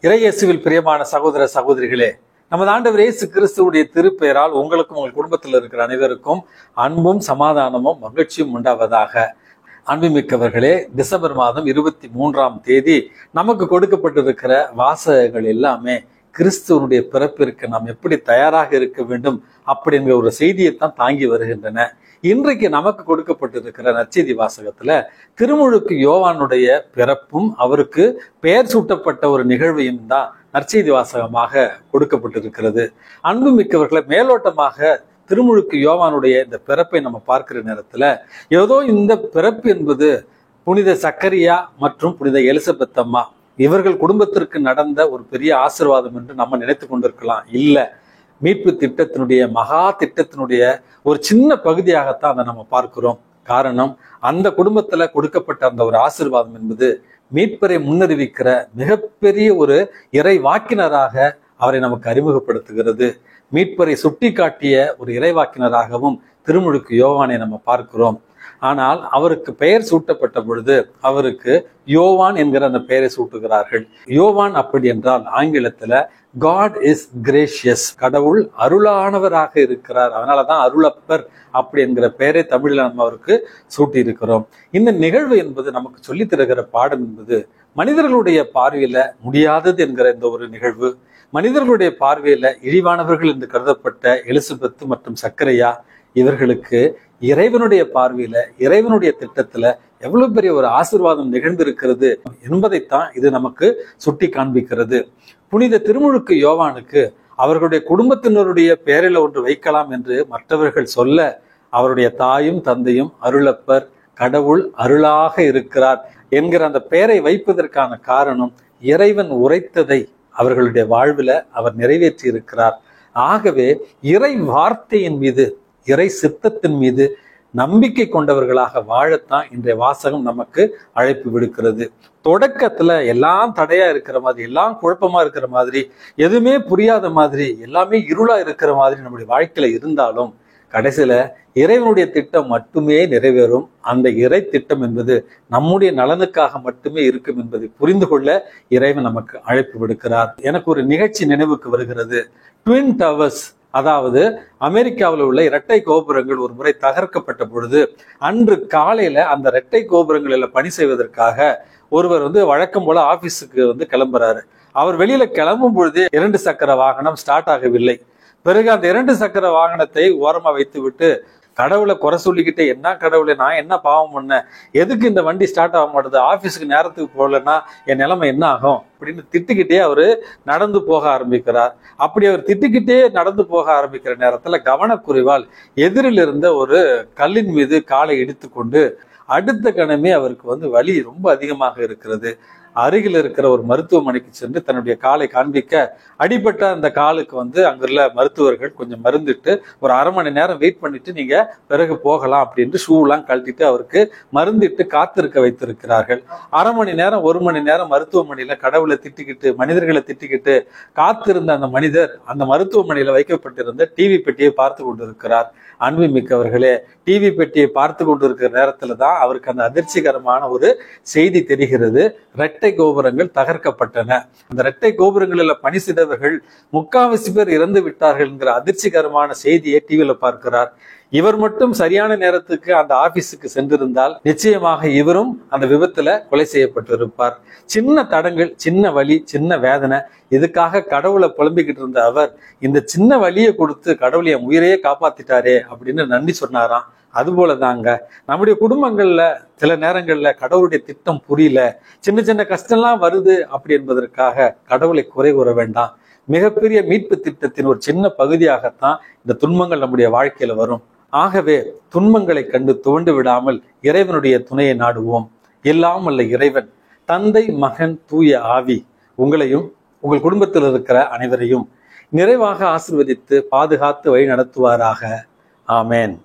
இறையேசுவில் பிரியமான சகோதர சகோதரிகளே, நமது ஆண்டவர் இயேசு கிறிஸ்துவுடைய திருப்பெயரால் உங்களுக்கும் உங்கள் குடும்பத்தில் இருக்கிற அனைவருக்கும் அன்பும் சமாதானமும் மகிழ்ச்சியும் உண்டாவதாக. அன்புமிக்கவர்களே, டிசம்பர் மாதம் 23ஆம் தேதி நமக்கு கொடுக்கப்பட்டிருக்கிற வாசகங்கள் எல்லாமே கிறிஸ்துவனுடைய பிறப்பிற்கு நாம் எப்படி தயாராக இருக்க வேண்டும் அப்படிங்கிற ஒரு செய்தியைத்தான் தாங்கி வருகின்றன. இன்றைக்கு நமக்கு கொடுக்கப்பட்டிருக்கிற நற்செய்தி வாசகத்துல திருமுழுக்கு யோவானுடைய பிறப்பும் அவருக்கு பெயர் சூட்டப்பட்ட ஒரு நிகழ்வையும் தான் நற்செய்தி வாசகமாக கொடுக்கப்பட்டிருக்கிறது. அன்புமிக்கவர்களை, மேலோட்டமாக திருமுழுக்கு யோவானுடைய இந்த பிறப்பை நம்ம பார்க்கிற நேரத்துல ஏதோ இந்த பிறப்பு என்பது புனித சக்கரியா மற்றும் புனித எலிசபெத் அம்மா இவர்கள் குடும்பத்திற்கு நடந்த ஒரு பெரிய ஆசீர்வாதம் என்று நம்ம நினைத்து கொண்டிருக்கலாம். இல்ல, மீட்பு திட்டத்தினுடைய மகா திட்டத்தினுடைய ஒரு சின்ன பகுதியாகத்தான் அதை நம்ம பார்க்கிறோம். காரணம், அந்த குடும்பத்துல கொடுக்கப்பட்ட அந்த ஒரு ஆசீர்வாதம் என்பது மீட்பரை முன்னறிவிக்கிற மிகப்பெரிய ஒரு இறை வாக்கினராக அவரை நமக்கு அறிமுகப்படுத்துகிறது. மீட்பரை சுட்டி காட்டிய ஒரு இறைவாக்கினராகவும் திருமுழுக்கு யோவானை நம்ம பார்க்கிறோம். ஆனால் அவருக்கு பெயர் சூட்டப்பட்ட பொழுது அவருக்கு யோவான் என்கிற அந்த பெயரை சூட்டுகிறார்கள். யோவான் அப்படி என்றால் ஆங்கிலத்துல காட் இஸ் கிரேஷியஸ், கடவுள் அருளானவராக இருக்கிறார். அதனாலதான் அருளப்பர் அப்படி என்கிற பெயரை தமிழில் நம்ம அவருக்கு சூட்டி இருக்கிறோம். இந்த நிகழ்வு என்பது நமக்கு சொல்லி தருகிற பாடம் என்பது மனிதர்களுடைய பார்வையில முடியாதது என்கிற இந்த ஒரு நிகழ்வு. மனிதர்களுடைய பார்வையில இழிவானவர்கள் என்று கருதப்பட்ட எலிசபெத் மற்றும் சக்கரையா இவர்களுக்கு இறைவனுடைய பார்வையில, இறைவனுடைய திட்டத்துல எவ்வளவு பெரிய ஒரு ஆசீர்வாதம் நிகழ்ந்திருக்கிறது என்பதைத்தான் இது நமக்கு சுட்டி காண்பிக்கிறது. புனித திருமுழுக்கு யோவானுக்கு அவர்களுடைய குடும்பத்தினருடைய பெயரில் ஒன்று வைக்கலாம் என்று மற்றவர்கள் சொல்ல, அவருடைய தாயும் தந்தையும் அருளப்பர், கடவுள் அருளாக இருக்கிறார் என்கிற அந்த பெயரை வைப்பதற்கான காரணம் இறைவன் உரைத்ததை அவர்களுடைய வாழ்வில அவர் நிறைவேற்றி இருக்கிறார். ஆகவே இறை வார்த்தையின் மீது, இறை சித்தத்தின் மீது நம்பிக்கை கொண்டவர்களாக வாழத்தான் இன்றைய வாசகம் நமக்கு அழைப்பு விடுக்கிறது. தொடக்கத்துல எல்லாம் தடையா இருக்கிற மாதிரி, எல்லாம் குழப்பமா இருக்கிற மாதிரி, எதுவுமே புரியாத மாதிரி, எல்லாமே இருளா இருக்கிற மாதிரி நம்முடைய வாழ்க்கையில இருந்தாலும் கடைசியில இறைவனுடைய திட்டம் மட்டுமே நிறைவேறும். அந்த இறை திட்டம் என்பது நம்முடைய நலனுக்காக மட்டுமே இருக்கும் என்பதை புரிந்து கொள்ள இறைவன் நமக்கு அழைப்பு விடுக்கிறார். எனக்கு ஒரு நிகழ்ச்சி நினைவுக்கு வருகிறது. ட்வின் டவர்ஸ், அதாவது அமெரிக்காவில் உள்ள இரட்டை கோபுரங்கள் ஒரு முறை தகர்க்கப்பட்ட பொழுது அன்று காலையில அந்த இரட்டை கோபுரங்களில் பணி செய்வதற்காக ஒருவர் வழக்கம் போல ஆபீஸுக்கு கிளம்புறாரு. அவர் வெளியில கிளம்பும் பொழுது 2 சக்கர வாகனம் ஸ்டார்ட் ஆகவில்லை. பிறகு அந்த 2 சக்கர வாகனத்தை ஓரமா வைத்து விட்டு கடவுளை குறை சொல்லிக்கிட்டே, என்ன கடவுளை, நான் என்ன பாவம் பண்ணேன், எதுக்கு இந்த வண்டி ஸ்டார்ட் ஆக மாட்டேது, ஆபீஸுக்கு நேரத்துக்கு போகலன்னா என் நிலைமை என்ன ஆகும் அப்படின்னு திட்டுக்கிட்டே அவரு நடந்து போக ஆரம்பிக்கிறார். அப்படி அவர் திட்டுக்கிட்டே நடந்து போக ஆரம்பிக்கிற நேரத்துல கவனக்குறைவால் எதிரில் இருந்த ஒரு கல்லின் மீது காலை இடித்து கொண்டு அடுத்த கணமே அவருக்கு வலி ரொம்ப அதிகமாக இருக்கிறது. அருகில் இருக்கிற ஒரு மருத்துவமனைக்கு சென்று தன்னுடைய காலை காண்பிக்க, அடிபட்ட அந்த காலுக்கு அங்குள்ள மருத்துவர்கள் கொஞ்சம் மருந்துட்டு ஒரு அரை மணி நேரம் வெயிட் பண்ணிட்டு நீங்க பிறகு போகலாம் அப்படின்ட்டு ஷூலாம் கழட்டிட்டு அவருக்கு மருந்திட்டு காத்திருக்க வைத்திருக்கிறார்கள். அரை மணி நேரம், 1 மணி நேரம் மருத்துவமனையில கடவுளை திட்டிக்கிட்டு, மனிதர்களை திட்டிக்கிட்டு காத்திருந்த அந்த மனிதர் அந்த மருத்துவமனையில வைக்கப்பட்டிருந்த டிவி பெட்டியை பார்த்து கொண்டிருக்கிறார். அன்பு மிக்கவர்களே, டிவி பெட்டியை பார்த்து கொண்டிருக்கிற நேரத்துல தான் அவருக்கு அந்த அதிர்ச்சிகரமான ஒரு செய்தி தெரிகிறது. இரட்டை கோபுரங்கள் தகர்க்கப்பட்டன. அந்த இரட்டை கோபுரங்களில் பணி செய்தவர்கள் 3/4 பேர் இறந்து விட்டார்கள் என்கிற அதிர்ச்சிகரமான செய்தியை டிவியில பார்க்கிறார். இவர் மட்டும் சரியான நேரத்துக்கு அந்த ஆபீஸுக்கு சென்றிருந்தால் நிச்சயமாக இவரும் அந்த விபத்துல கொலை செய்யப்பட்டிருப்பார். சின்ன தடங்கள், சின்ன வலி, சின்ன வேதனை, இதுக்காக கடவுளை புலம்பிக்கிட்டு இருந்த அவர் இந்த சின்ன வலியை கொடுத்து கடவுளை என் உயிரையே காப்பாத்திட்டாரே அப்படின்னு நன்றி சொன்னாராம். அதுபோல தாங்க நம்முடைய குடும்பங்கள்ல சில நேரங்கள்ல கடவுளுடைய திட்டம் புரியல, சின்ன சின்ன கஷ்டம்லாம் வருது அப்படி என்பதற்காக கடவுளை குறை கூற வேண்டாம். மிகப்பெரிய மீட்பு திட்டத்தின் ஒரு சின்ன பகுதியாகத்தான் இந்த துன்பங்கள் நம்முடைய வாழ்க்கையில வரும். ஆகவே துன்பங்களை கண்டு துவண்டு விடாமல் இறைவனுடைய துணையை நாடுவோம். எல்லாம் வல்ல இறைவன், தந்தை, மகன், தூய ஆவி உங்களையும் உங்கள் குடும்பத்தில் இருக்கிற அனைவரையும் நிறைவாக ஆசீர்வதித்து பாதுகாத்து வழி நடத்துவாராக. ஆமேன்.